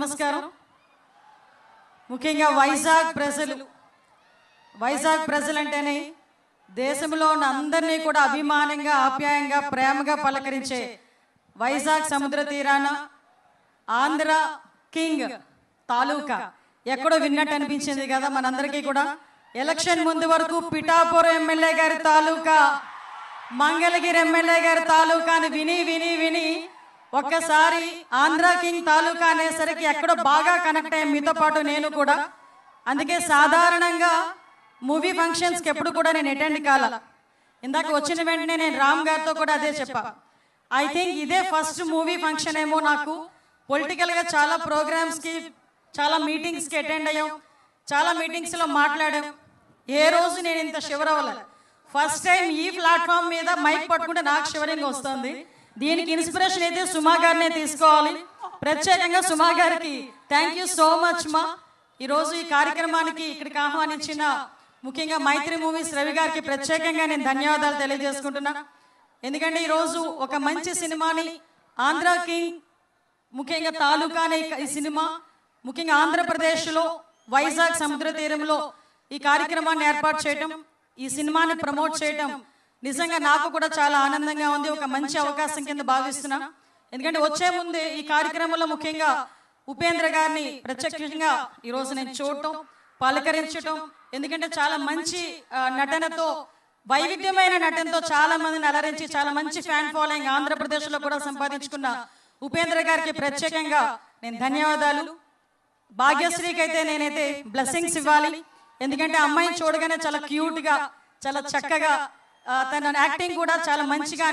నమస్కారం. ముఖ్యంగా వైజాగ్ ప్రజలు అంటేనే దేశంలో ఉన్న అందరినీ కూడా అభిమానంగా, ఆప్యాయంగా, ప్రేమగా పలకరించే వైజాగ్ సముద్ర తీరాన ఆంధ్ర కింగ్ తాలూకా ఎక్కడో విన్నట్టు అనిపించింది కదా మనందరికీ కూడా. ఎలక్షన్ ముందు వరకు పిఠాపురం ఎమ్మెల్యే గారి తాలూకా, మంగళగిరి ఎమ్మెల్యే గారి తాలూకా అని విని విని విని ఒక్కసారి ఆంధ్ర కింగ్ తాలూకా అనేసరికి ఎక్కడో బాగా కనెక్ట్ అయ్యాం మీతో పాటు నేను కూడా. అందుకే సాధారణంగా మూవీ ఫంక్షన్స్కి ఎప్పుడు కూడా నేను అటెండ్ కాల. ఇందాక వచ్చిన వెంటనే నేను రామ్ గారితో కూడా అదే చెప్పా. ఐ థింక్ ఇదే ఫస్ట్ మూవీ ఫంక్షన్ ఏమో నాకు. పొలిటికల్గా చాలా ప్రోగ్రామ్స్కి, చాలా మీటింగ్స్కి అటెండ్ అయ్యాం, చాలా మీటింగ్స్లో మాట్లాడాం. ఏ రోజు నేను ఇంత షివర్ అవ్వలేదు. ఫస్ట్ టైం ఈ ప్లాట్ఫామ్ మీద మైక్ పట్టుకుంటే నాకు షివరింగ్ వస్తుంది. దీనికి ఇన్స్పిరేషన్ అయితే సుమా గారినే తీసుకోవాలి. ప్రత్యేకంగా సుమా గారికి థ్యాంక్ యూ సో మచ్ మా. ఈరోజు ఈ కార్యక్రమానికి ఇక్కడికి ఆహ్వానించిన ముఖ్యంగా మైత్రి మూవీస్ రవి గారికి ప్రత్యేకంగా నేను ధన్యవాదాలు తెలియజేసుకుంటున్నా. ఎందుకంటే ఈరోజు ఒక మంచి సినిమాని, ఆంధ్ర కింగ్ ముఖ్యంగా తాలూకా అనే ఈ సినిమా ముఖ్యంగా ఆంధ్రప్రదేశ్లో వైజాగ్ సముద్ర తీరంలో ఈ కార్యక్రమాన్ని ఏర్పాటు చేయటం, ఈ సినిమాని ప్రమోట్ చేయటం నిజంగా నాకు కూడా చాలా ఆనందంగా ఉంది. ఒక మంచి అవకాశం కింద భావిస్తున్నా. ఎందుకంటే వచ్చే ముందే ఈ కార్యక్రమంలో ముఖ్యంగా ఉపేంద్ర గారిని ప్రత్యక్షంగా ఈరోజు నేను చూడటం, పలకరించటం, ఎందుకంటే చాలా మంచి నటనతో, వైవిధ్యమైన నటనతో చాలా మందిని అలరించి చాలా మంచి ఫ్యాన్ ఫాలోయింగ్ ఆంధ్రప్రదేశ్లో కూడా సంపాదించుకున్న ఉపేంద్ర గారికి ప్రత్యేకంగా నేను ధన్యవాదాలు. భాగ్యశ్రీకి అయితే నేనైతే బ్లెస్సింగ్స్ ఇవ్వాలి. ఎందుకంటే అమ్మాయిని చూడగానే చాలా క్యూట్గా, చాలా చక్కగా, తన యాక్టింగ్ కూడా చాలా మంచిగా